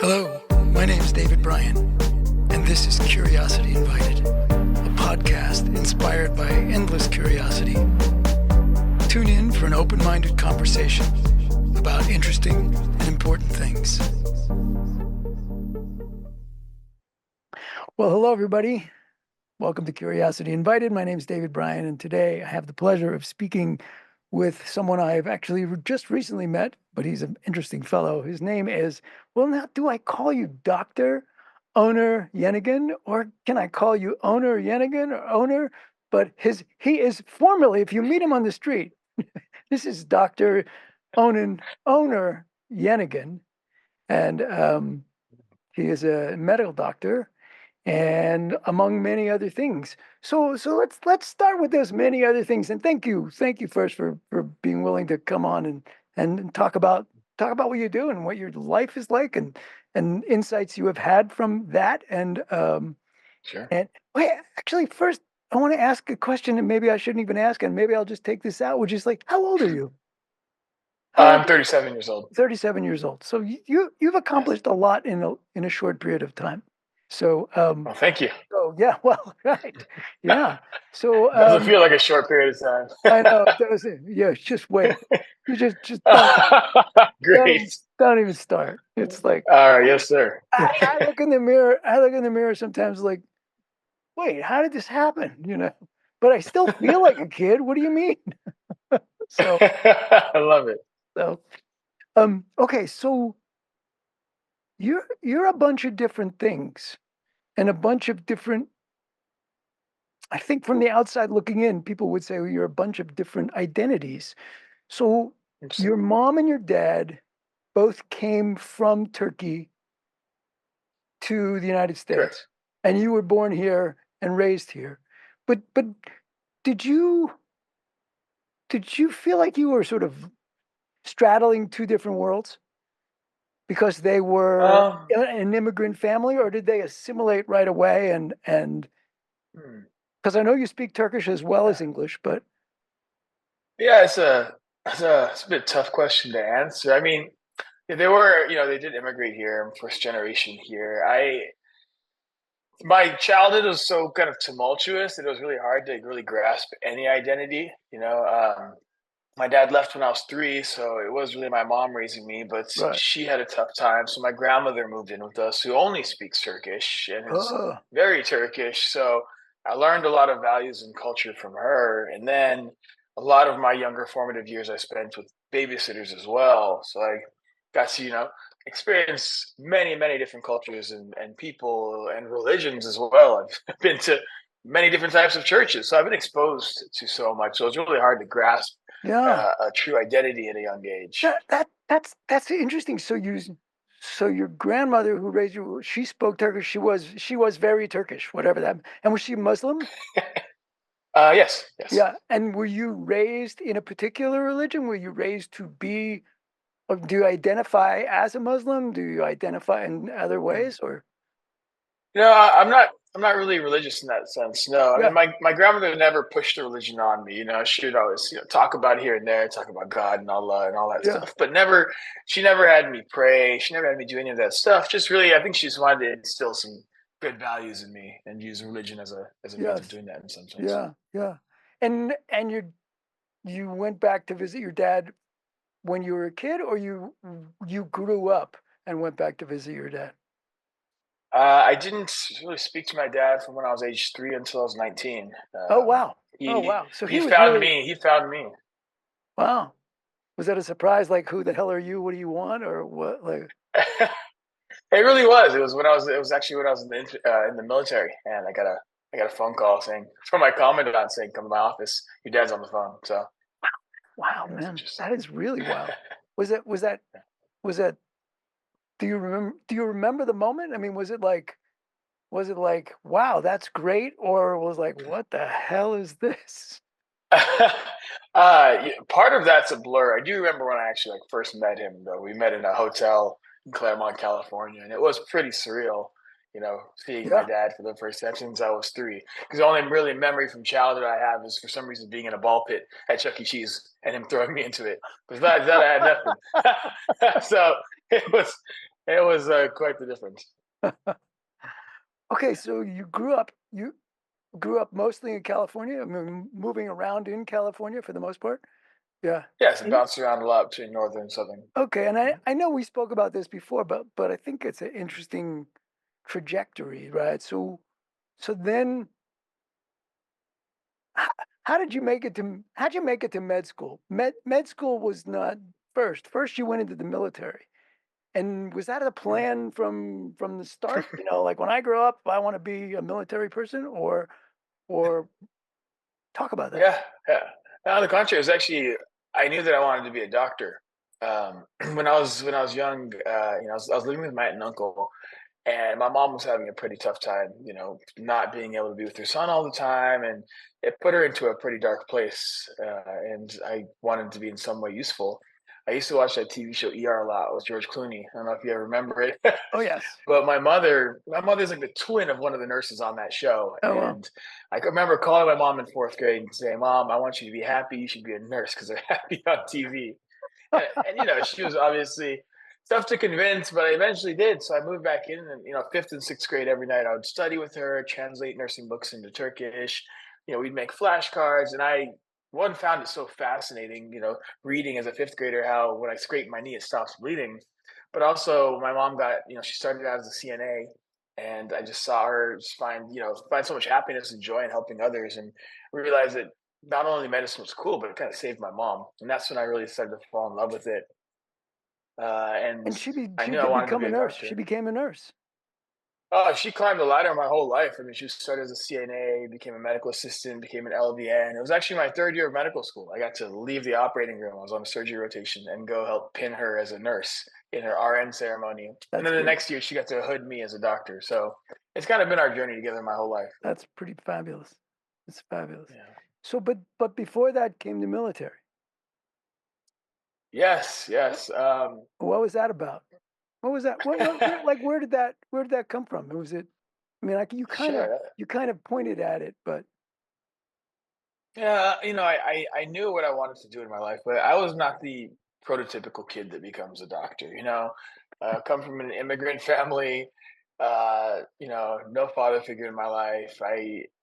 Hello, my name is David Bryan, and this is Curiosity Invited, a podcast inspired by endless curiosity. Tune in for an open-minded conversation about interesting and important things. Well, hello, everybody. Welcome to Curiosity Invited. My name is David Bryan, and today I have the pleasure of speaking with someone I've actually just recently met, but he's an interesting fellow. His name is, well, now, do I call you Dr. Onur Yenigun, or can I call you Onur Yenigun or Onur? But he is formally, if you meet him on the street, this is Dr. Onur Yenigun, and he is a medical doctor, and among many other things. So let's start with those many other things. And thank you first for being willing to come on and talk about what you do and what your life is like and insights you have had from that. And Sure. and wait, actually, first I want to ask a question that maybe I shouldn't even ask, and maybe I'll just take this out, which is like, how old are you? I'm 37 years old. 37 years old. So you've accomplished a lot in a short period of time. So Well, thank you. oh yeah, well, right, yeah. So Doesn't feel like a short period of time. I know it doesn't. Yeah, just wait. You just Great. don't even start. It's like All right. Yes, sir. I look in the mirror. I look in the mirror sometimes, like, wait, how did this happen? But I still feel like a kid. What do you mean? So I love it. Okay, so you're a bunch of different things, and a bunch of different. I think from the outside looking in, people would say, well, you're a bunch of different identities. So your mom and your dad both came from Turkey to the United States, Correct. and you were born here and raised here. But did you feel like you were sort of straddling two different worlds because they were an immigrant family, or did they assimilate right away? And because I know you speak Turkish as well as English, but Yeah, it's a bit tough question to answer. I mean, they were, they did immigrate here. I'm first generation here. My childhood was so kind of tumultuous that it was really hard to really grasp any identity. My dad left when I was 3, so it was really my mom raising me, but right. she had a tough time. So my grandmother moved in with us, who only speaks Turkish and is Oh, very Turkish. So I learned a lot of values and culture from her. And then a lot of my younger formative years I spent with babysitters as well. So I got to, experience many, many different cultures and people and religions as well. I've been to many different types of churches. So I've been exposed to so much. So it's really hard to grasp yeah. a true identity at a young age. That's interesting. So your grandmother who raised you, she spoke Turkish. She was very Turkish, whatever that. And was she Muslim? Yes. Yeah. And were you raised in a particular religion? Were you raised to be, or do you identify as a Muslim? Do you identify in other ways, or? I'm not really religious in that sense. No, I Yeah. mean, my grandmother never pushed a religion on me. She would always, talk about it here and there, talk about God and Allah and all that Yeah. stuff, but she never had me pray. She never had me do any of that stuff. Just really, I think she just wanted to instill some good values in me and use religion as a means of Yes. doing that in some sense. Yeah. And you went back to visit your dad when you were a kid, or you grew up and went back to visit your dad? I didn't really speak to my dad from when I was age 3 until I was 19. Oh wow. He So he he was found really, me. He found me. wow. Was that a surprise? Like, who the hell are you? What do you want? Or what? Like, It really was. It was when I was. It was actually when I was in the military, and I got a phone call saying from my commandant saying, "Come to my office. Your dad's on the phone." So wow, it was man, interesting. that is really wild. Was that? Do you remember the moment? I mean, was it like, wow, that's great, or was like, what the hell is this? Part of that's a blur. I do remember when I actually first met him. Though we met in a hotel in Claremont, California, and it was pretty surreal. Seeing my Yeah. dad for the first time since I was 3. Because the only really memory from childhood I have is for some reason being in a ball pit at Chuck E. Cheese and him throwing me into it. Besides that, I had nothing. So it was It was quite the difference. Okay, so you grew up mostly in California. I mean, moving around in California for the most part. Yeah. Yes, it And bounced around a lot between northern and southern. okay, and I Mhm. I know we spoke about this before, but I think it's an interesting trajectory, right? So then how, how'd you make it to med school? Med school was not first. First you went into the military. And was that a plan from the start? You know, like when I grow up, I want to be a military person or talk about that. Yeah, yeah. On the contrary, it was actually I knew that I wanted to be a doctor. When I was young, I was living with my aunt and uncle, and my mom was having a pretty tough time, not being able to be with her son all the time, and it put her into a pretty dark place. And I wanted to be in some way useful. I used to watch that TV show ER a lot with George Clooney. I don't know if you ever remember it. Oh yes. But my mother's like the twin of one of the nurses on that show, Oh well. and I can remember calling my mom in fourth grade and saying, "Mom, I want you to be happy. You should be a nurse because they're happy on TV." And she was obviously tough to convince, but I eventually did. So I moved back in, and fifth and sixth grade every night I would study with her, translate nursing books into Turkish. We'd make flashcards, and I one found it so fascinating. Reading as a fifth grader, how when I scrape my knee, it stops bleeding. But also, my mom she started out as a CNA, and I just saw her just find so much happiness and joy in helping others, and realized that not only medicine was cool, but it kind of saved my mom, and that's when I really started to fall in love with it. And And I she knew I did wanted to become be a a nurse. She doctor. became a nurse. Oh, she climbed the ladder my whole life. I mean, she started as a CNA, became a medical assistant, became an LVN. It was actually my third year of medical school. I got to leave the operating room. I was on a surgery rotation and go help pin her as a nurse in her RN ceremony. And That's then the great. next year, she got to hood me as a doctor. So it's kind of been our journey together my whole life. That's pretty fabulous. It's fabulous. Yeah. So but before that came the military. Yes, yes. What was that about? What was that? Where did that come from? Was it? I mean, like Sure. you kind of pointed at it, but Yeah, I knew what I wanted to do in my life, but I was not the prototypical kid that becomes a doctor. Come from an immigrant family. No father figure in my life.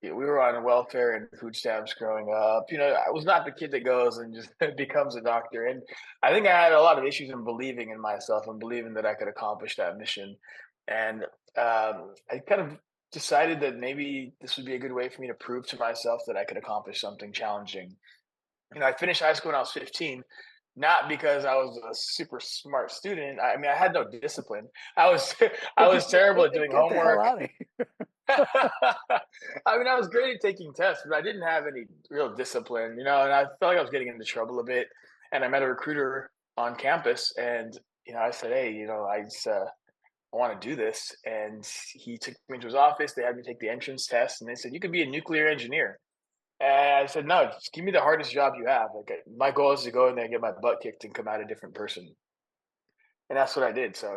We were on welfare and food stamps growing up. I was not the kid that goes and just becomes a doctor. And I think I had a lot of issues in believing in myself and believing that I could accomplish that mission. And I kind of decided that maybe this would be a good way for me to prove to myself that I could accomplish something challenging. I finished high school when I was 15, not because I was a super smart student. I mean, I had no discipline. I was I but just was terrible at doing get the hell homework. out of here. I mean, I was great at taking tests, but I didn't have any real discipline, and I felt like I was getting into trouble a bit. And I met a recruiter on campus, and I said, "Hey, I want to do this." And he took me to his office. They had me take the entrance test, and they said, "You could be a nuclear engineer." And I said, "No, just give me the hardest job you have. Like, my goal is to go in there and get my butt kicked and come out a different person." And that's what I did. So,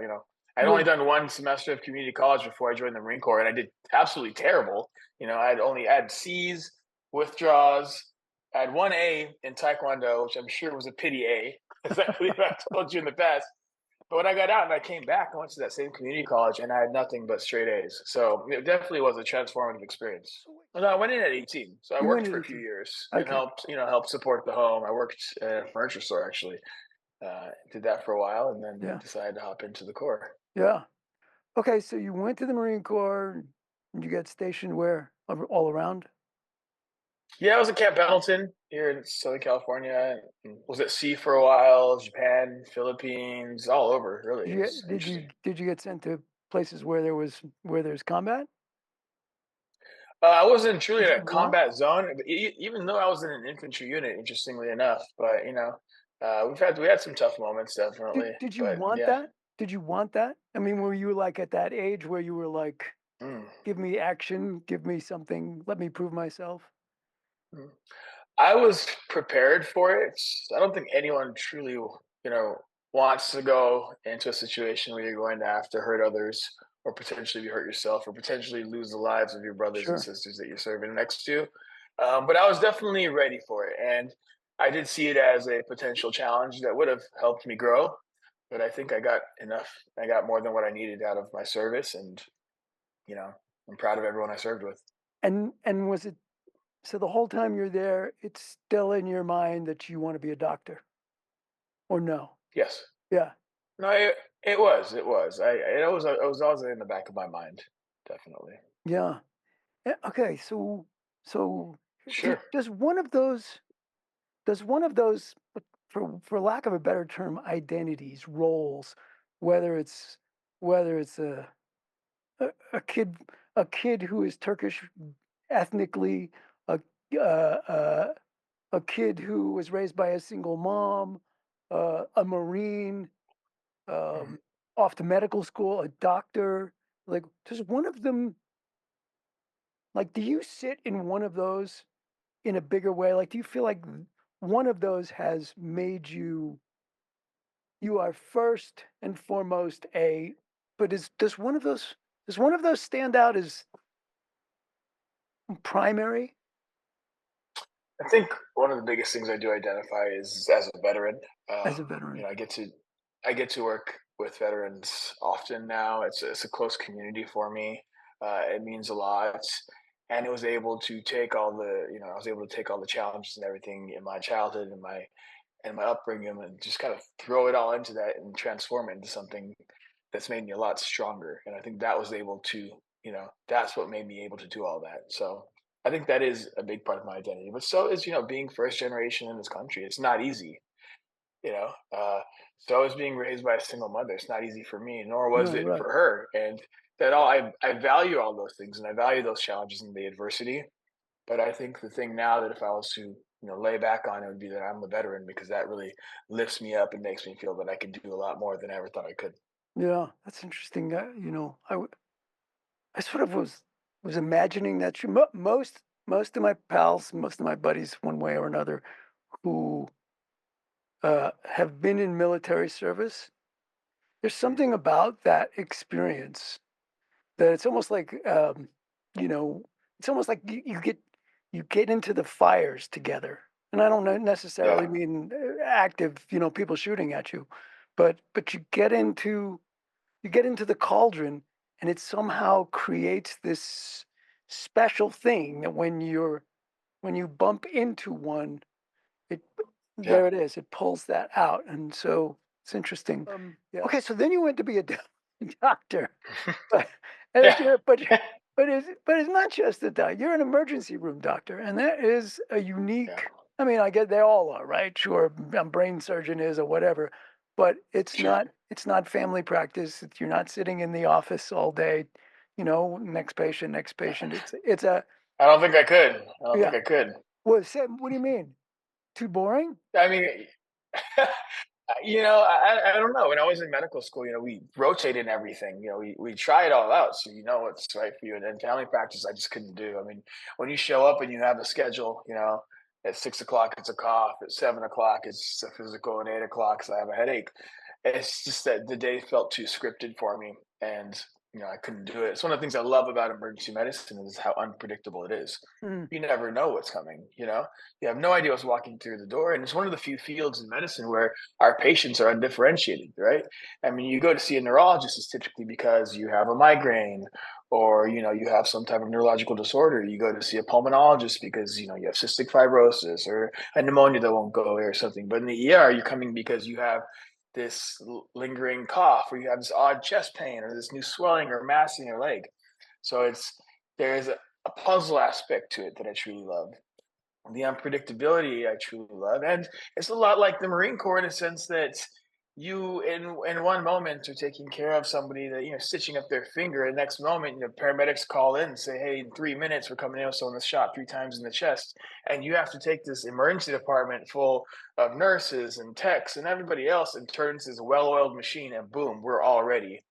I'd only Would done one semester of community college before I joined the Marine Corps, and I did absolutely terrible. I'd only had C's, withdraws. I had one A in Taekwondo, which I'm sure was a pity A, as I believe I told you in the past. But when I got out and I came back, I went to that same community college and I had nothing but straight A's. So it definitely was a transformative experience. so wait, Well, no, I went in at 18. So I you went worked to for a few 18. years and Okay. helped support the home. I worked at a furniture store actually. Did that for a while and then Yeah. decided to hop into the Corps. Yeah. Okay, so you went to the Marine Corps and you got stationed where? All around? Yeah, I was at Camp Pendleton here in Southern California. And was at sea for a while, Japan, Philippines, all over. Really, it was interesting. Did you get sent to places where there's combat? I wasn't truly Did in you a want combat zone, but even though I was in an infantry unit, interestingly enough. But we had some tough moments, definitely. did you But want yeah, that? Did you want that? I mean, were you like at that age where you were like, mm, give me action, give me something, let me prove myself? mm. I was prepared for it. I don't think anyone truly, wants to go into a situation where you're going to have to hurt others, or potentially hurt yourself, or potentially lose the lives of your brothers and Sure. sisters that you're serving next to. But I was definitely ready for it, and I did see it as a potential challenge that would have helped me grow. but I think I got enough. I got more than what I needed out of my service, and you know, I'm proud of everyone I served with. And was it so the whole time you're there, it's still in your mind that you want to be a doctor or no? Yes. Yeah. No, it was. It was always in the back of my mind, definitely. Yeah. Okay. So Sure. does one of those does one of those for lack of a better term identities roles, whether it's whether it's a, a kid a kid who is Turkish ethnically, a uh, uh, a kid who was raised by a single mom, a Marine, Mhm. um, off to medical school, a doctor. Like, does one of them, like, do you sit in one of those in a bigger way? Like, do you feel like one of those has made you, you are first and foremost but does one of those stand out as primary I think one of the biggest things I do identify is as a veteran. as a veteran? I get to work with veterans often now. It's a close community for me. It means a lot, and it was able to take all the I was able to take all the challenges and everything in my childhood and my upbringing and just kind of throw it all into that and transform it into something that's made me a lot stronger. And I think that was able to, that's what made me able to do all that. So I think that is a big part of my identity. But so is, being first generation in this country. It's not easy, you know. So is being raised by a single mother. It's not easy for me, nor was Right, it right. for her. And that all I value all those things and I value those challenges and the adversity. But I think the thing now that if I was to, lay back on it would be that I'm a veteran because that really lifts me up and makes me feel that I can do a lot more than I ever thought I could. Yeah, that's interesting. I sort of was imagining that most of my pals, most of my buddies, one way or another, who have been in military service. There's Mm. something about that experience that it's almost like you know, it's almost like you get into the fires together. And I don't necessarily Yeah, mean active, people shooting at you, but you get into the cauldron and it somehow creates this special thing that when you bump into one, it yeah. there it is. It pulls that out, and so it's interesting. Yeah. Okay, so then you went to be a doctor, but and Yeah. it's, but it's not just a doctor. You're an emergency room doctor, and that is a Yeah. unique. I mean, I get they all are, right? Sure, a brain surgeon is or whatever, but Sure. it's not family practice. You're not sitting in the office all day. Next patient, next patient. It's a I don't think I could. I don't think yeah. I could. What do you mean? Too boring? I mean, I don't know. When I was in medical school, we rotated everything. We try it all out, so you know what's right for you. And then family practice, I just couldn't do. I mean, when you show up and you have a schedule, at 6 o'clock it's a cough, at 7 o'clock it's a physical, and 8 o'clock so I have a headache. It's just that the day felt too scripted for me, and I couldn't do it. It's one of the things I love about emergency medicine is how unpredictable it is. Mm, You never know what's coming. You have no idea what's walking through the door, and it's one of the few fields in medicine where our patients are undifferentiated, right? I mean, you go to see a neurologist is typically because you have a migraine or you have some type of neurological disorder. You go to see a pulmonologist because you have cystic fibrosis or a pneumonia that won't go away or something. But in the ER, you're coming because you have this lingering cough or you have this odd chest pain or this new swelling or mass in your leg. So there's a puzzle aspect to it that I truly love. The unpredictability I truly love, and it's a lot like the Marine Corps in a sense that you in one moment are taking care of somebody that stitching up their finger, and next moment paramedics call in and say, "Hey, in 3 minutes we're coming in with someone that's shot 3 times in the chest," and you have to take this emergency department full of nurses and techs and everybody else and turn into this well-oiled machine, and boom, we're all ready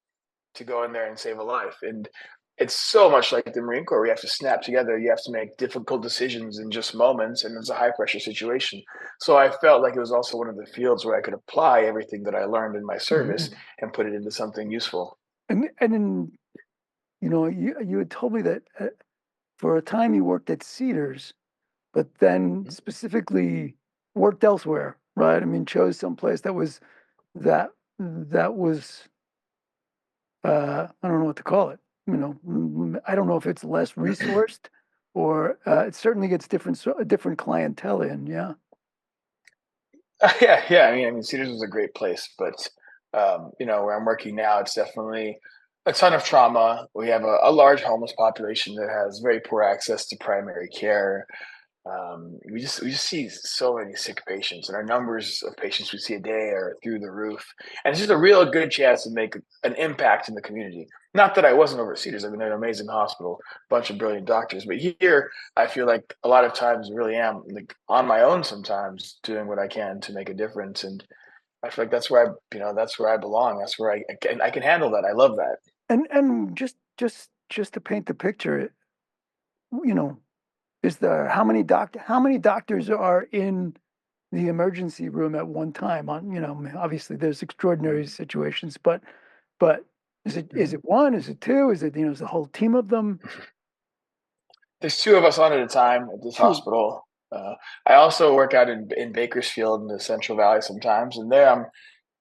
to go in there and save a life. And it's so much like the Marine Corps. We have to snap together. You have to make difficult decisions in just moments, and it's a high pressure situation. So I felt like it was also one of the fields where I could apply everything that I learned in my service mhm. and put it into something useful. And then, you had told me that, for a time you worked at Cedars, but then specifically worked elsewhere, right? I mean, chose someplace that that was, I don't know what to call it. I don't know if it's less resourced or it certainly gets different clientele in. Yeah. Yeah, yeah. I mean, Cedars was a great place, but where I'm working now, it's definitely a ton of trauma. We have a large homeless population that has very poor access to primary care. We just see so many sick patients, and our numbers of patients we see a day are through the roof. And it's just a real good chance to make an impact in the community. Not that I wasn't over at Cedars. I mean, they're an amazing hospital, bunch of brilliant doctors. But here, I feel like a lot of times really am like on my own sometimes, doing what I can to make a difference. And I feel like that's where I belong. That's where I can handle that. I love that. And just to paint the picture, you know, is there how many doctors are in the emergency room at one time? Obviously there's extraordinary situations, but is Mhm. it one? Is it two? Is it, is the whole team of them? There's two of us on at a time at this Two. hospital. I also work out in Bakersfield in the Central Valley sometimes, and there I'm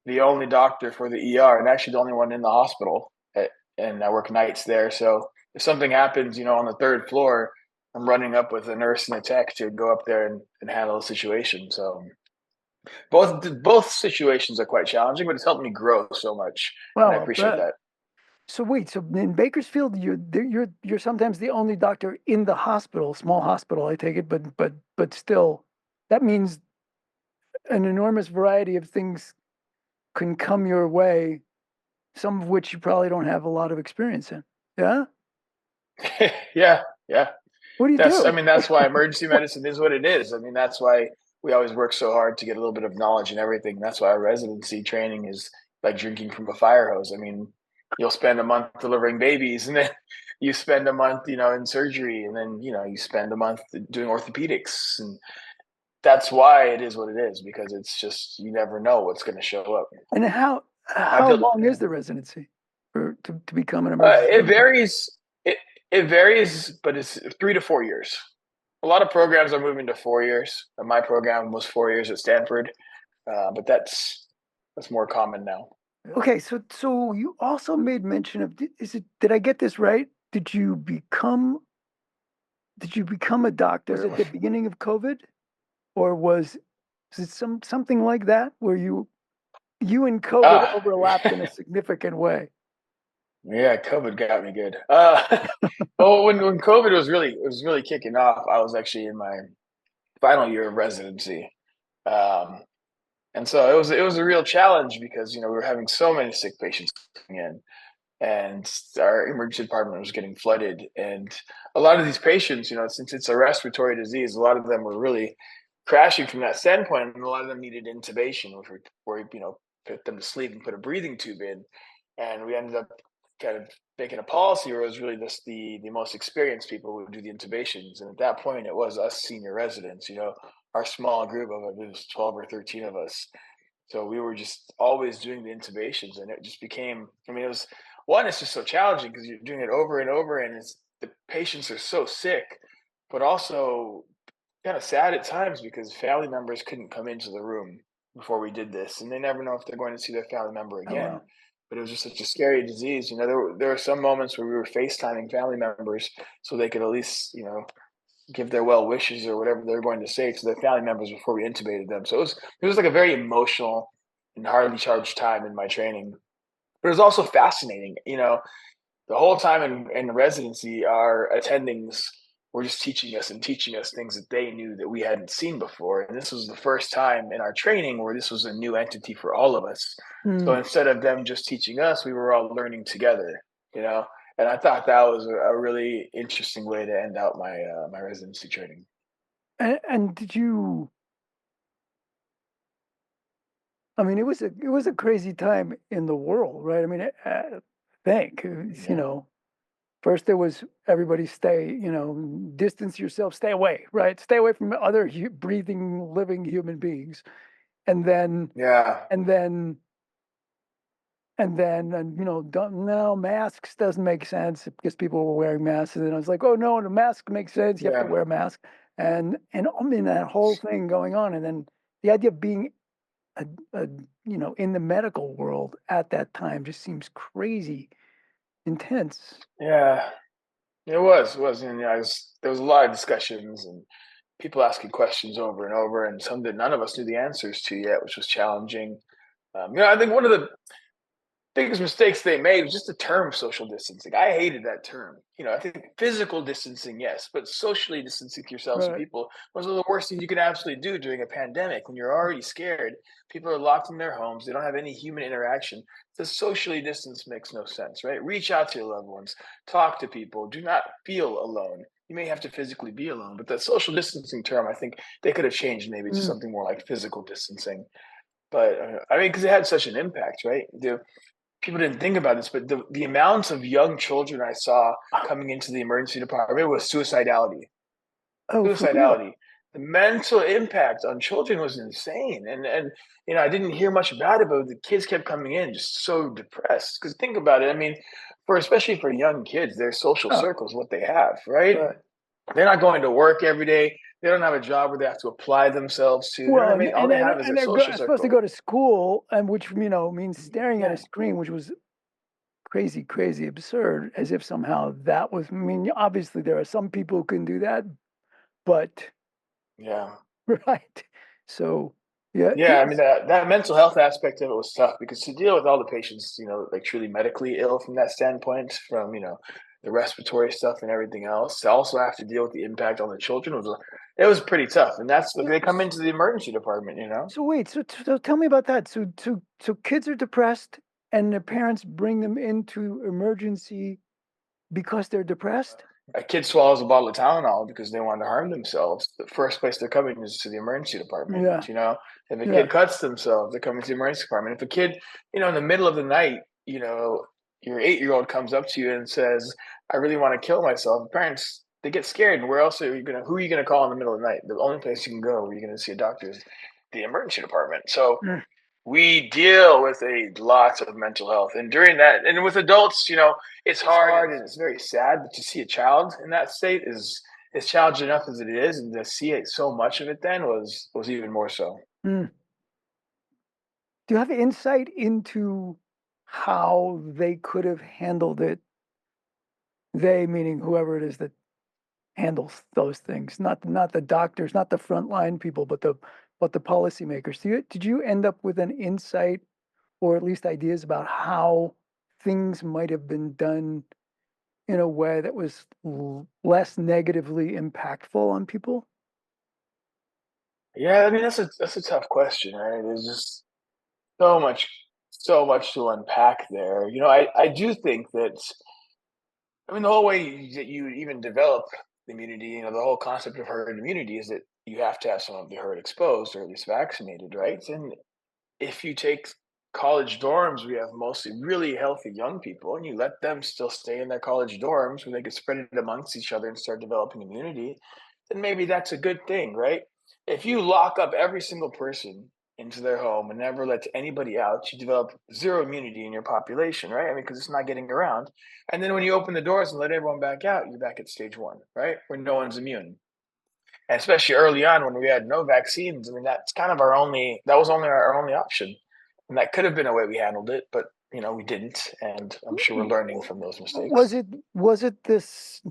the only doctor for the ER and actually the only one in the hospital. And I work nights there. So if something happens, on the third floor, I'm running up with a nurse and a tech to go up there and handle the situation. So both situations are quite challenging, but it's helped me grow so much, and I Well, appreciate that. so wait, so in Bakersfield, you're sometimes the only doctor in the hospital, small hospital, I take it, but still, that means an enormous variety of things can come your way, some of which you probably don't have a lot of experience in. Yeah? Yeah, yeah. What do you That's I do? mean, that's why emergency medicine is what it is. I mean, that's why we always work so hard to get a little bit of knowledge and everything. That's why our residency training is like drinking from a fire hose. I mean, you'll spend a month delivering babies, and then you spend a month, in surgery, and then you spend a month doing orthopedics, and that's why it is what it is because it's just you never know what's going to show up. And I how feel long is the residency to become an uh, emergency it room doc? varies. It varies, but it's 3 to 4 years. A lot of programs are moving to 4 years. My program was 4 years at Stanford, but that's more common now. Okay, so you also made mention of, did I get this right? Did you become a Was doctor it? at the beginning of COVID, or was it something like that where you and COVID Ah, overlapped in a significant way? yeah, COVID got me good. Well, when COVID was really kicking off, I was actually in my final year of residency, um, and so it was a real challenge because we were having so many sick patients coming in, and our emergency department was getting flooded. And a lot of these patients, since it's a respiratory disease, a lot of them were really crashing from that standpoint, and a lot of them needed intubation, which were put them to sleep and put a breathing tube in. And we ended up kind of making a policy where it was really just the most experienced people who would do the intubations. And at that point, it was us senior residents. Our small group of it was 12 or 13 of us, so we were just always doing the intubations, and it just became. I mean, it was one. It's just so challenging because you're doing it over and over, and the patients are so sick, but also kind of sad at times because family members couldn't come into the room before we did this, and they never know if they're going to see their family member Oh again. well. But it was just such a scary disease. There were some moments where we were FaceTiming family members so they could at least give their well wishes or whatever they're going to say to their family members before we intubated them. So it was like a very emotional and highly charged time in my training. But it was also fascinating. The whole time in residency, our attendings were just teaching us things that they knew that we hadn't seen before. And this was the first time in our training where this was a new entity for all of us. So Hmm. instead of them just teaching us, we were all learning together, you know? And I thought that was a really interesting way to end out my residency training. And I mean, it was a crazy time in the world, right? I mean, I think, Yeah. first there was everybody stay, distance yourself, stay away, right? Stay away from other breathing, living human beings. And then, Yeah. and then, and don't, no, masks doesn't make sense because people were wearing masks. And then I was like, oh no, the mask makes sense. You have to Yeah. wear a mask. And I mean, that whole thing going on. And then the idea of being a in the medical world at that time just seems crazy intense. Yeah, it was, and there was a lot of discussions and people asking questions over and over, and some that none of us knew the answers to yet, which was challenging. I think one of the biggest mistakes they made was just the term social distancing. I hated that term. I think physical distancing, yes, but socially distancing yourselves from Right. people was one of the worst things you could absolutely do during a pandemic when you're already scared. People are locked in their homes. They don't have any human interaction. The socially distance makes no sense, right? Reach out to your loved ones, talk to people. Do not feel alone. You may have to physically be alone, but the social distancing term, I think they could have changed maybe to Mm. something more like physical distancing. But I mean, because it had such an impact, right? People didn't think about this, but the amounts of young children I saw coming into the emergency department was suicidality. Oh, for real? Suicidality. The mental impact on children was insane, and I didn't hear much about it, but the kids kept coming in just so depressed. Because think about it, I mean, for especially for young kids, their social Oh, circle is what they have, right? right. They're not going to work every day. They don't have a job where they have to apply themselves to. You know what Well, I mean? All they have is and their they're social supposed to circle. go to school, and which means staring at a Yeah. screen, which was crazy, crazy absurd, as if somehow that was. I mean, obviously there are some people who can do that, but Yeah. right. So yeah, Yeah, I mean that mental health aspect of it was tough because to deal with all the patients, like truly medically ill from that standpoint, from the respiratory stuff and everything else, to also have to deal with the impact on the children it was pretty tough, and that's so, they come into the emergency department. so wait, so tell me about that. So kids are depressed, and their parents bring them into emergency because they're depressed. A kid swallows a bottle of Tylenol because they want to harm themselves. The first place they're coming is to the emergency department. Yeah, If a yeah. kid cuts themselves, they're coming to the emergency department. If a kid, in the middle of the night, your 8-year-old comes up to you and says, "I really want to kill myself," the parents they get scared. And where else are you gonna? Who are you gonna call in the middle of the night? The only place you can go where you're gonna see a doctor is the emergency department. So Mm. we deal with a lot of mental health, and during that, and with adults, it's hard and it's very sad, but to see a child in that state is challenging enough as it is, and to see it so much of it then was even more so. Mm. Do you have insight into how they could have handled it? They, meaning whoever it is that handles those things, not the doctors, not the frontline people, but the policymakers. Did you end up with an insight or at least ideas about how things might have been done in a way that was less negatively impactful on people? Yeah, I mean that's a tough question, right? There's just so much to unpack there. I do think that, I mean, the whole way that you even develop immunity, the whole concept of herd immunity is that you have to have some of the herd exposed or at least vaccinated, right? And if you take college dorms, we have mostly really healthy young people, and you let them still stay in their college dorms where they can spread it amongst each other and start developing immunity, then maybe that's a good thing, right? If you lock up every single person into their home and never let anybody out, you develop zero immunity in your population, right? I mean, because it's not getting around. And then when you open the doors and let everyone back out, you're back at stage one, right? Where no one's immune. And especially early on when we had no vaccines, I mean, that's kind of that was only our only option. And that could have been a way we handled it, but we didn't. And I'm sure we're learning from those Was mistakes. it was it this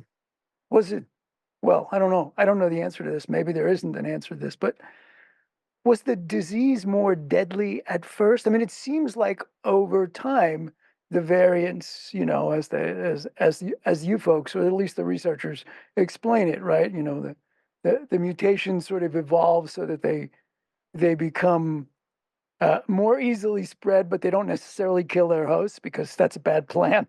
was it well, I don't know. I don't know the answer to this. Maybe there isn't an answer to this, but was the disease more deadly at first? I mean, it seems like over time, the variants, as you folks, or at least the researchers explain it, right? The mutations sort of evolve so that they become more easily spread, but they don't necessarily kill their hosts because that's a bad plan.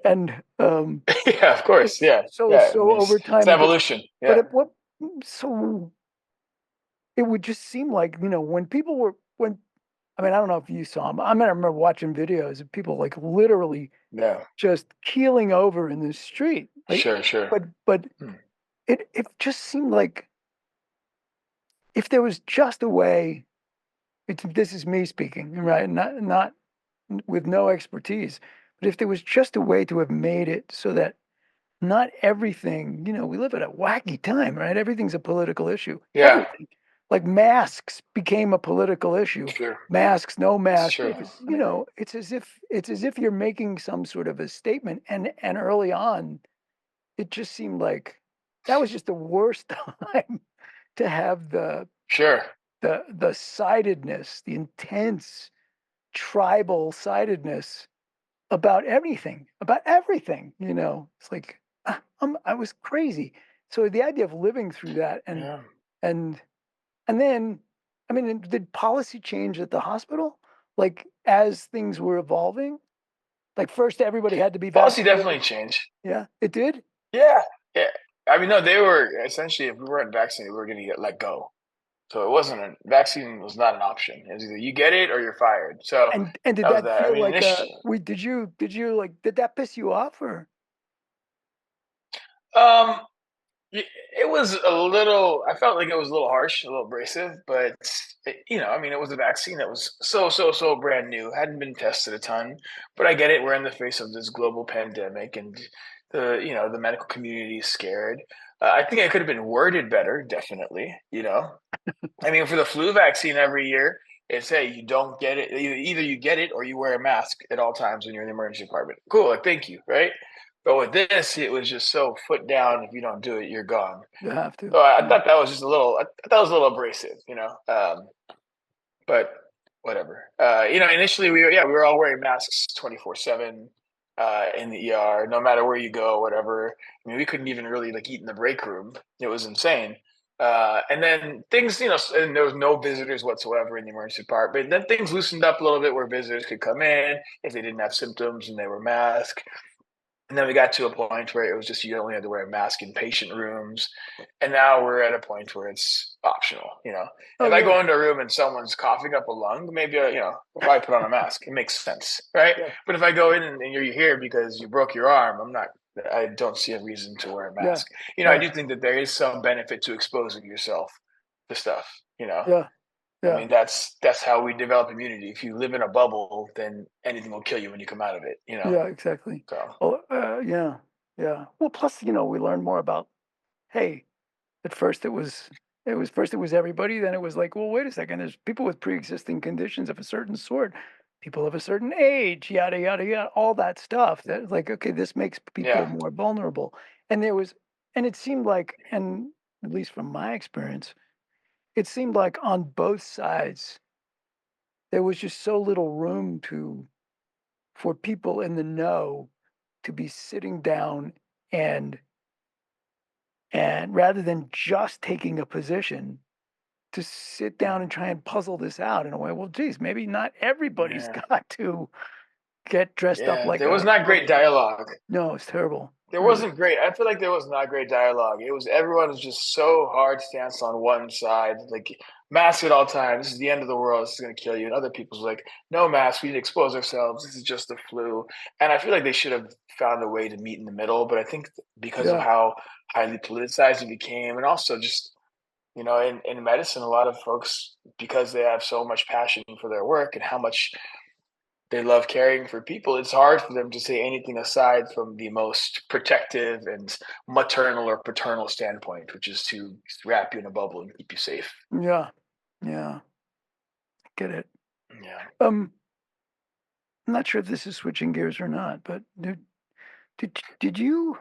And Yeah, of course. Yeah. Yeah. I so mean, over it's time it gets, evolution. but Yeah. so it would just seem like, when people were, when, I mean, I don't know if you saw them. I remember watching videos of people like literally Yeah. just keeling over in the street. Like, Sure. Sure. but Hmm. it just seemed like if there was just a way, this is me speaking, right? Not with no expertise, but if there was just a way to have made it so that not everything, we live at a wacky time, right? Everything's a political issue. Yeah. Everything. like masks became a political issue. Sure. Masks, no It's mask. true. It's as if you're making some sort of a statement. And early on, it just seemed like that was just the worst time to have Sure. the sidedness, the intense tribal sidedness about everything. It's like I was crazy. So the idea of living through that Yeah. and and then, I mean, did policy change at the hospital? Like, as things were evolving? Like, first everybody had to be Policy vaccinated. definitely changed. Yeah, it did? Yeah. Yeah. I mean, no, they were essentially, if we weren't vaccinated, we were going to get let go. So it wasn't a vaccine was not an option. It was either you get it or you're fired. So And did that was that that. I feel mean, like initially, did that piss you off or um, it was a little. I felt like it was a little harsh, a little abrasive, but I mean, it was a vaccine that was so brand new, hadn't been tested a ton. But I get it. We're in the face of this global pandemic, and the medical community is scared. I think I could have been worded better, definitely. I mean, for the flu vaccine every year, it's hey, you don't get it. Either you get it or you wear a mask at all times when you're in the emergency department. Cool, like thank you, right? But with this, it was just so foot down. If you don't do it, you're gone. you have to? So I Yeah. thought that was just a little. I thought that was a little abrasive, but whatever. Initially we were all wearing masks 24/7 in the ER, no matter where you go, whatever. I mean, we couldn't even really like eat in the break room. It was insane. And then things, and there was no visitors whatsoever in the emergency department. Then things loosened up a little bit where visitors could come in if they didn't have symptoms and they were masked. And then we got to a point where it was just you only had to wear a mask in patient rooms. And now we're at a point where it's optional. Oh, If I yeah. go into a room and someone's coughing up a lung, maybe, if I put on a mask, it makes sense, right? Yeah. But if I go in and you're here because you broke your arm, I don't see a reason to wear a Yeah. mask. I Right. do think that there is some benefit to exposing yourself to stuff. Yeah. I Yeah. mean, that's how we develop immunity. If you live in a bubble, then anything will kill you when you come out of it. Yeah, exactly. So, Well, yeah. Yeah. Well, plus, we learn more about, hey, at first it was everybody, then it was like, well, wait a second, there's people with pre-existing conditions of a certain sort, people of a certain age, yada yada yada, all that stuff. That like, okay, this makes people yeah. more vulnerable. And there was and it seemed like, and at least from my experience, it seemed like on both sides there was just so little room to for people in the know to be sitting down and and rather than just taking a position to sit down and try and puzzle this out in a way. Well, geez, maybe not everybody's Yeah. got to get dressed up Yeah. like There was a not great COVID. dialogue. No, it's terrible. There Really. wasn't great. I feel like there was not great dialogue. It was everyone was just so hard stance on one side, like mask at all times. This is the end of the world. This is going to kill you. And other people's like, no mask. We need to expose ourselves. This is just the flu. And I feel like they should have found a way to meet in the middle. But I think because of Yeah, how highly politicized it became, and also just in medicine, a lot of folks because they have so much passion for their work and how much they love caring for people, it's hard for them to say anything aside from the most protective and maternal or paternal standpoint, which is to wrap you in a bubble and keep you safe. yeah, yeah. Get it. Yeah. Um, I'm not sure if this is switching gears or not, but did you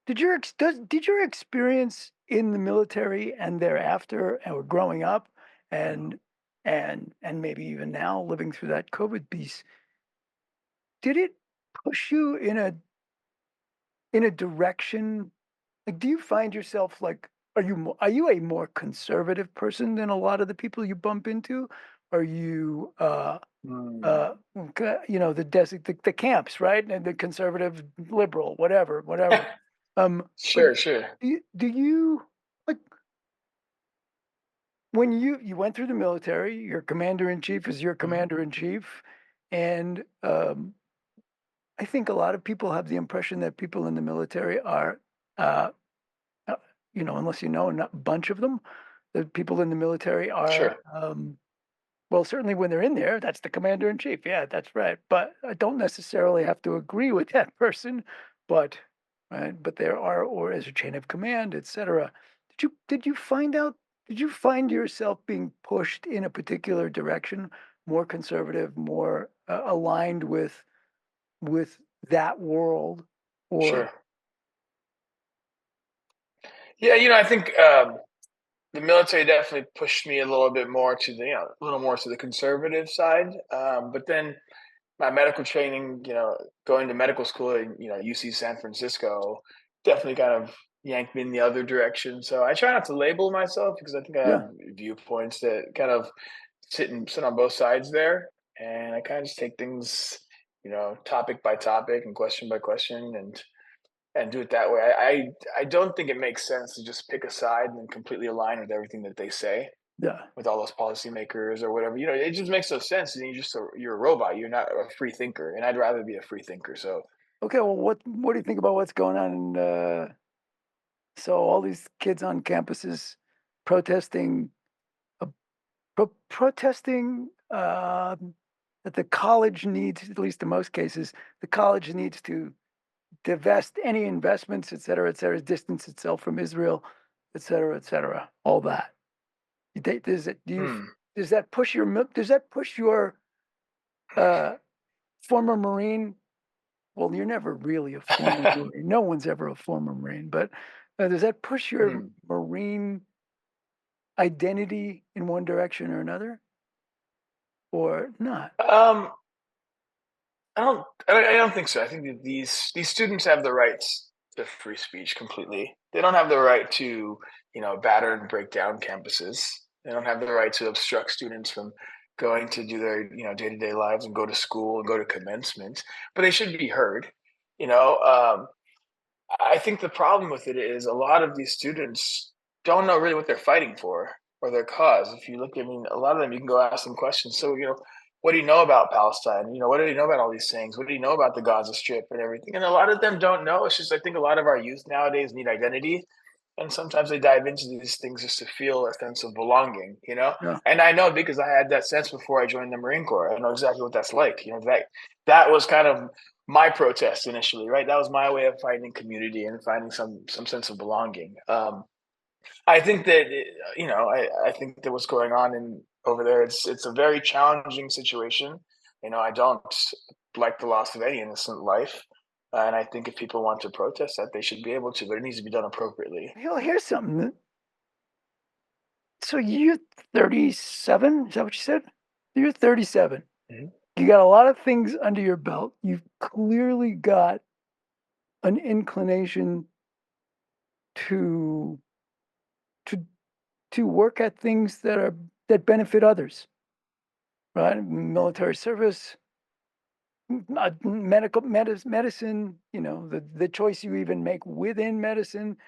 did your experience in the military and thereafter, or growing up, and and maybe even now living through that COVID piece, did it push you in a direction? Like, do you find yourself like, are you a more conservative person than a lot of the people you bump into? Are you Mm. the camps, right? And the conservative, liberal, whatever. But Sure, sure. do you like when you went through the military, your commander in chief is your Mhm. commander in chief, and I think a lot of people have the impression that people in the military are, uh, uh, unless you know a bunch of them, that people in the military are, Sure. well, certainly when they're in there, that's the commander in chief. Yeah, that's right. But I don't necessarily have to agree with that person. But right, but there are, or as a chain of command, etc. Did you find out? did you find yourself being pushed in a particular direction, more conservative, more aligned with that world, or Sure. Yeah, I think the military definitely pushed me a little bit more to a little more to the conservative side. But then my medical training, going to medical school in, UC San Francisco, definitely kind of yanked me in the other direction. So I try not to label myself because I think I have yeah, viewpoints that kind of sit on both sides there, and I kind of just take things, topic by topic and question by question, and do it that way. I don't think it makes sense to just pick a side and completely align with everything that they say yeah. with all those policymakers or whatever. It just makes no sense. And you're a robot. You're not a free thinker, and I'd rather be a free thinker. So Okay, well, what do you think about what's going on in, so all these kids on campuses protesting, uh, protesting that the college needs, at least in most cases, the college needs to divest any investments, et cetera, distance itself from Israel, et cetera, all that. Does it, hmm, does that push does that push your uh, former Marine? Well, you're never really a former Marine. No one's ever a former Marine, but does that push your hmm. Marine identity in one direction or another, or not? Um, I don't think so. I think that these students have the rights to free speech completely. They don't have the right to, batter and break down campuses. They don't have the right to obstruct students from going to do their, day-to-day lives and go to school and go to commencement, but they should be heard. You know, I think the problem with it is a lot of these students don't know really what they're fighting for or their cause. If you look, I mean, a lot of them, you can go ask them questions. So, what do you know about Palestine? What do you know about all these things? What do you know about the Gaza Strip and everything? And a lot of them don't know. It's just, I think a lot of our youth nowadays need identity. And sometimes they dive into these things just to feel a sense of belonging. Yeah. And I know because I had that sense before I joined the Marine Corps. I know exactly what that's like. That was kind of my protest initially, right? That was my way of finding community and finding some sense of belonging. I think that I think that what's going on in over there. It's a very challenging situation. I don't like the loss of any innocent life, and I think if people want to protest that, they should be able to, but it needs to be done appropriately. Here's something. So you're 37? Is that what you said? You're 37. Mhm. You got a lot of things under your belt. You've clearly got an inclination to to to work at things that benefit others, right? Military service, medicine. The choice you even make within medicine,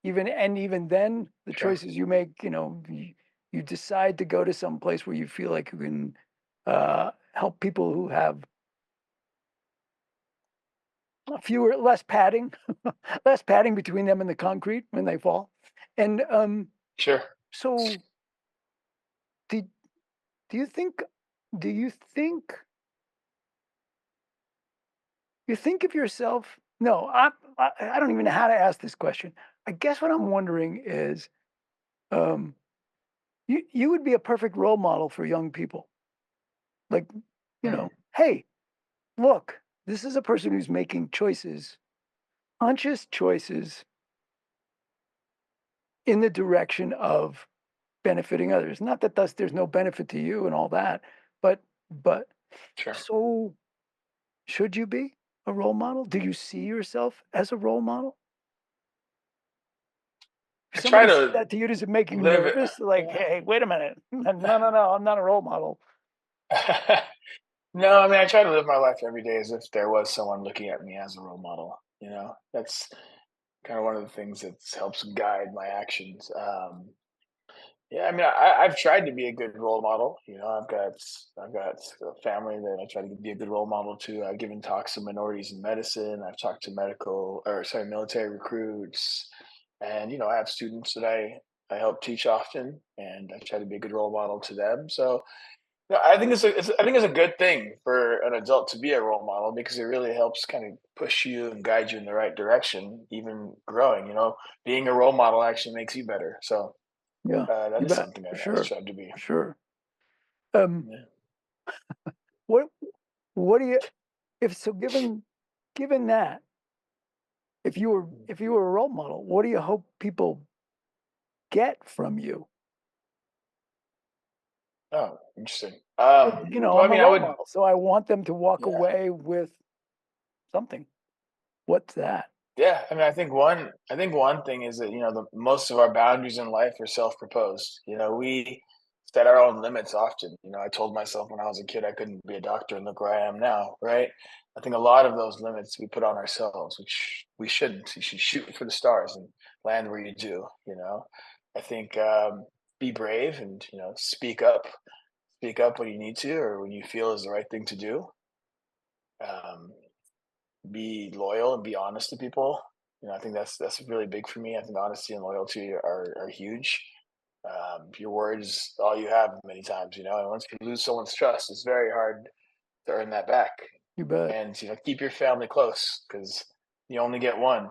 even then, the Sure, choices you make. You decide to go to some place where you feel like you can help people who have less padding, less padding between them and the concrete when they fall. And sure. so, do, do you think, do you think, you think of yourself? No, I don't even know how to ask this question. I guess what I'm wondering is, um, you would be a perfect role model for young people. Like, Hmm, hey, look, this is a person who's making choices, conscious choices in the direction of benefiting others. Not that thus there's no benefit to you and all that, but sure. so should you be a role model? Do you see yourself as a role model? If I try somebody said to that to you, does it make you live it. nervous? Like, hey, wait a minute. No, no, no, I'm not a role model. No, I mean, I try to live my life every day as if there was someone looking at me as a role model. That's kind of one of the things that helps guide my actions. Yeah, I mean, I've tried to be a good role model. I've got a family that I try to be a good role model to. I've given talks to minorities in medicine. I've talked to military recruits, and I have students that I help teach often, and I try to be a good role model to them. So I think I think it's a good thing for an adult to be a role model because it really helps kind of push you and guide you in the right direction, even growing. Being a role model actually makes you better. So Yeah, That you is bet, something for I sure, strive to be. for sure. Um, Yeah. what what do you if so given that, if you were a role model, what do you hope people get from you? Oh, interesting. You know, Well, I I'm a mean, I role would, model, so I want them to walk yeah. away with something. What's that? Yeah, I mean, I think one thing is that, the most of our boundaries in life are self-proposed. We set our own limits often. I told myself when I was a kid I couldn't be a doctor, and look where I am now, right? I think a lot of those limits we put on ourselves, which we shouldn't. You should shoot for the stars and land where you do. I think be brave and, speak up when you need to or when you feel is the right thing to do. Um, be loyal and be honest to people. I think that's really big for me. I think honesty and loyalty are huge. Your word is all you have many times, and once you lose someone's trust, it's very hard to earn that back. You bet. And keep your family close because you only get one.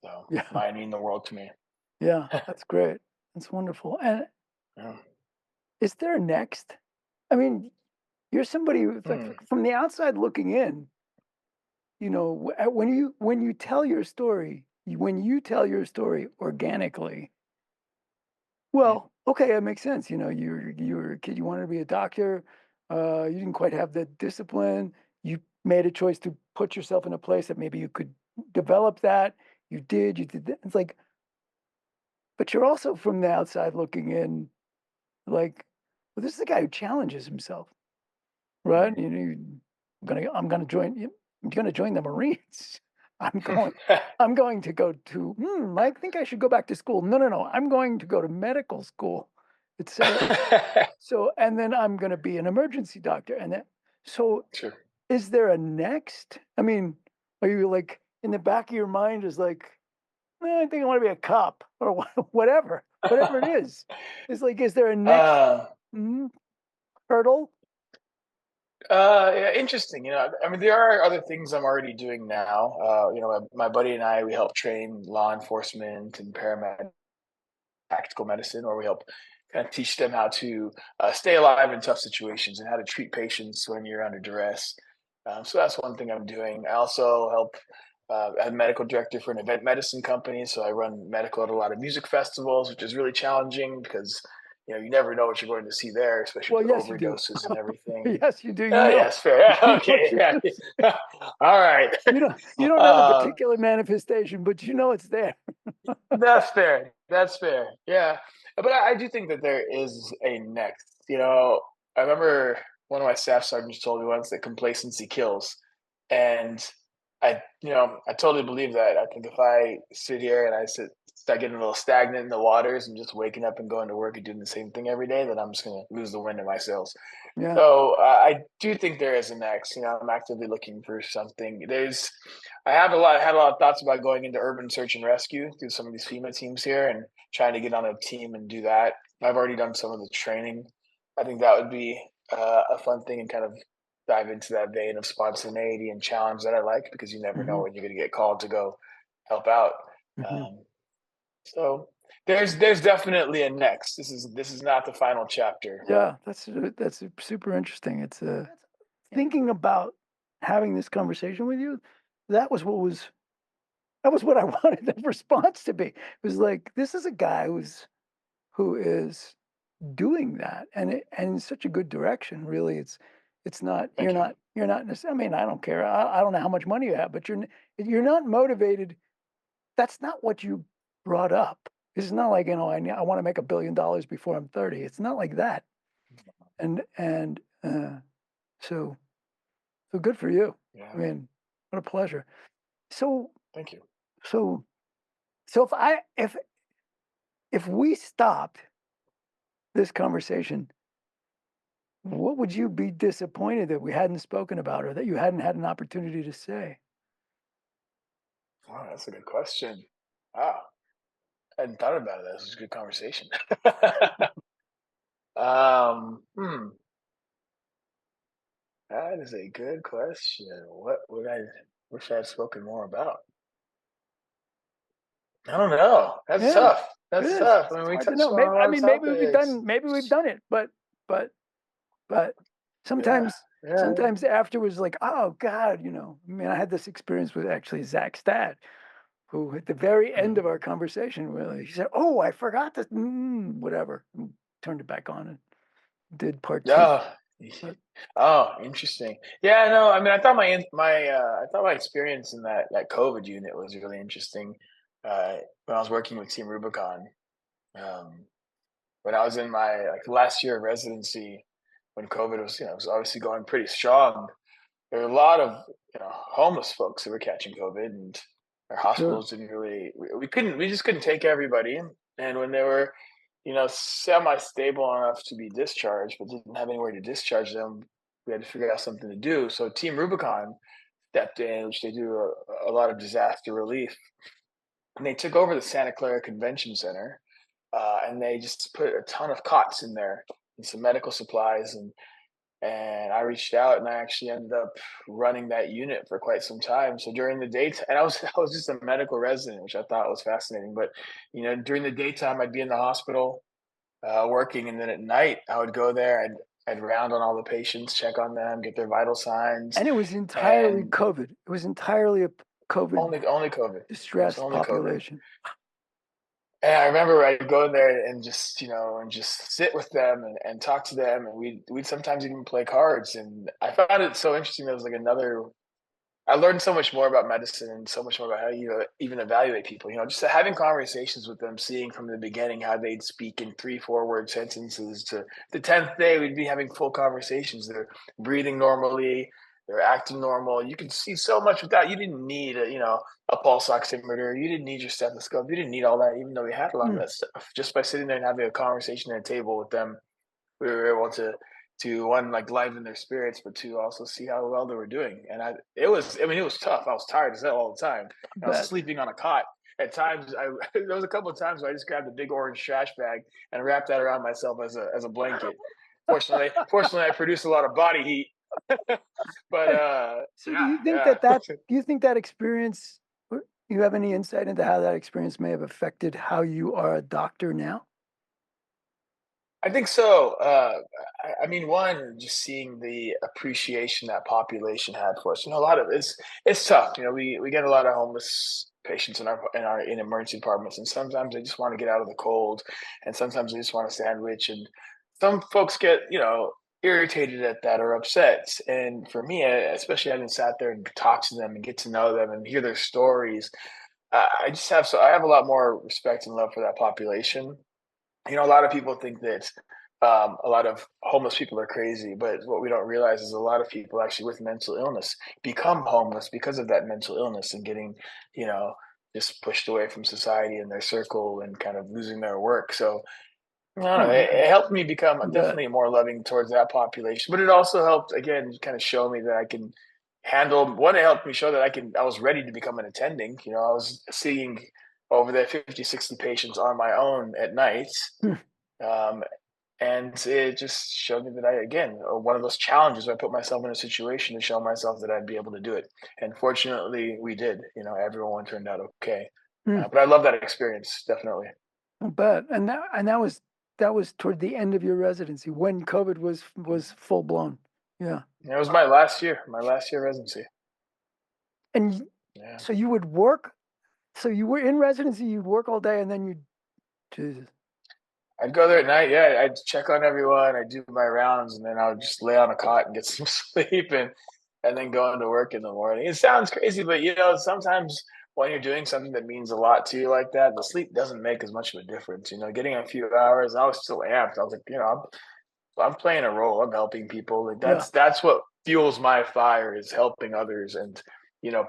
So Yeah, mine mean the world to me. yeah, that's great. That's wonderful. And Yeah. is there a next? I mean, you're somebody who's like Hmm. from the outside looking in, when you tell your story, when you tell your story organically, Yeah. well, okay, that makes sense. You were a kid, you wanted to be a doctor. You didn't quite have the discipline. You made a choice to put yourself in a place that maybe you could develop that. You did that. It's like, but you're also from the outside looking in, like, well, this is a guy who challenges himself, right? Hmm. I'm gonna join you. I'm gonna join the Marines. I'm going. I'm going to go to. I think I should go back to school. No, no, no. I'm going to go to medical school, etc. So, and then I'm going to be an emergency doctor. And then, so, Sure. is there a next? I mean, are you like in the back of your mind is like, I think I want to be a cop or whatever it is. It's like, is there a next uh, mm, hurdle? yeah, interesting. I mean, there are other things I'm already doing now. My buddy and I, we help train law enforcement and paramedics tactical medicine, or we help kind of teach them how to stay alive in tough situations and how to treat patients when you're under duress. So that's one thing I'm doing. I also help. I'm medical director for an event medicine company, so I run medical at a lot of music festivals, which is really challenging because you never know what you're going to see there, especially Well, with yes, you do. overdoses and everything. Yes, you do. Yes, fair. You Yeah, know what okay, you're yeah. going to see. All right. You don't know the uh, particular manifestation, but you know it's there. That's fair. That's fair. Yeah. But I do think that there is a next. I remember one of my staff sergeants told me once that complacency kills. And I totally believe that. I think if I sit here and start getting a little stagnant in the waters and just waking up and going to work and doing the same thing every day, then I'm just going to lose the wind in my sails. Yeah. So I do think there is a next. I'm actively looking for something. Had a lot of thoughts about going into urban search and rescue through some of these FEMA teams here and trying to get on a team and do that. I've already done some of the training. I think that would be a fun thing and kind of dive into that vein of spontaneity and challenge that I like because you never know Hmm. when you're going to get called to go help out. Hmm. Um, so there's definitely a next. This is not the final chapter. Yeah, that's super interesting. It's thinking about having this conversation with you. That was what was that was what I wanted the response to be. It was like this is a guy who is doing that and in such a good direction. Really, it's not Thank you. you're not necessarily. I mean, I don't care. I don't know how much money you have, but you're not motivated. That's not what you brought up. It's not like I want to make $1 billion before I'm 30. It's not like that. And so so good for you. I Yeah. mean, what a pleasure. So Thank you. so so if we stopped this conversation, what would you be disappointed that we hadn't spoken about or that you hadn't had an opportunity to say? Wow, that's a good question. Wow. I hadn't thought about it. This was a good conversation. Hmm, that is a good question. What would I wish I had spoken more about? I don't know. That's Yeah. tough. It That's is. tough. I It's mean, we hard to touched know. on a lot of topics. Maybe we've done it, but but Yeah, sometimes yeah. afterwards, like, oh God, I mean, I had this experience with actually Zach's dad, who at the very end of Mhm. our conversation, really, he said, "Oh, I forgot this, whatever," and turned it back on and did part two. Oh, But oh, interesting. Yeah, no, I mean, I thought my experience in that COVID unit was really interesting. When I was working with Team Rubicon, um, when I was in my like last year of residency, when COVID was, was obviously going pretty strong. There were a lot of homeless folks who were catching COVID, and our sure, hospitals didn't really we just couldn't take everybody. And when they were semi-stable enough to be discharged, but didn't have anywhere to discharge them, we had to figure out something to do. So Team Rubicon stepped in, which they do a lot of disaster relief, and they took over the Santa Clara Convention Center, and they just put a ton of cots in there and some medical supplies, and I reached out and I actually ended up running that unit for quite some time. So during the daytime, and I was just a medical resident, which I thought was fascinating. But during the daytime, I'd be in the hospital working, and then at night I would go there. I'd round on all the patients, check on them, get their vital signs, and it was entirely and COVID. It was entirely a COVID only COVID. It was distressed only COVID. population. And I remember I'd go in there and just sit with them and talk to them, and we'd sometimes even play cards. And I found it so interesting. There was like another I learned so much more about medicine and so much more about how you even evaluate people. Just having conversations with them, seeing from the beginning how they'd speak in 3, 4 word sentences to the 10th day, we'd be having full conversations. They're breathing normally, they're acting normal. You could see so much with that. You didn't need a pulse oximeter. You didn't need your stethoscope. You didn't need all that, even though we had a lot of Hmm, that stuff. Just by sitting there and having a conversation at a table with them, we were able to one like liven their spirits, but to also see how well they were doing. And I mean, it was tough. I was tired as hell all the time. I was but sleeping on a cot. At times, I there was a couple of times where I just grabbed a big orange trash bag and wrapped that around myself as a blanket. Fortunately, I produced a lot of body heat. But so yeah, yeah. do you think that experience, you have any insight into how that experience may have affected how you are a doctor now? I think so. I mean, one, just seeing the appreciation that population had for us. A lot of it's tough. We get a lot of homeless patients in emergency departments, and sometimes they just want to get out of the cold, and sometimes they just want a sandwich, and some folks get irritated at that or upset. And for me, especially having sat there and talked to them and get to know them and hear their stories, I have a lot more respect and love for that population. A lot of people think that a lot of homeless people are crazy, but what we don't realize is a lot of people actually with mental illness become homeless because of that mental illness and getting, you know, just pushed away from society and their circle and kind of losing their work. So I don't know. Oh, It helped me become but definitely more loving towards that population, but it also helped again kind of show me that I can handle. One, it helped me show that I was ready to become an attending. I was seeing over there 50, 60 patients on my own at night, um, and it just showed me that one of those challenges where I put myself in a situation to show myself that I'd be able to do it. And fortunately, we did. Everyone turned out okay. But I love that experience, definitely. I bet. That was toward the end of your residency when COVID was full blown. Yeah. It was my last year residency. And Yeah. so you would work, so you were in residency, you'd work all day and then you'd, Jesus. I'd go there at night. Yeah, I'd check on everyone. I'd do my rounds, and then I would just lay on a cot and get some sleep, and then go into work in the morning. It sounds crazy, but sometimes when you're doing something that means a lot to you like that, the sleep doesn't make as much of a difference. Getting a few hours, I was still amped. I was like, I'm playing a role. I'm helping people. Like Yeah. that's what fuels my fire is helping others and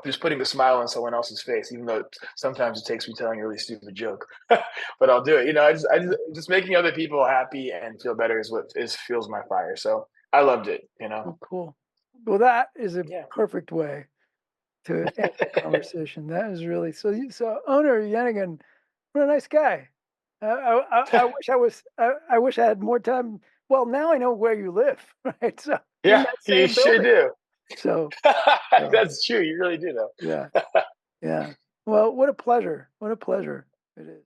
just putting a smile on someone else's face, even though sometimes it takes me telling a really stupid joke, but I'll do it. Just making other people happy and feel better is what is fuels my fire. So I loved it. Oh, cool. Well, that is a Yeah. perfect way to end the conversation. That is really so. So, Owner Yenigun, what a nice guy. I wish I wish I had more time. Well, now I know where you live, right? So in Yeah, that you same sure building. do. So, so That's true. You really do, though. yeah, yeah. Well, what a pleasure. What a pleasure it is.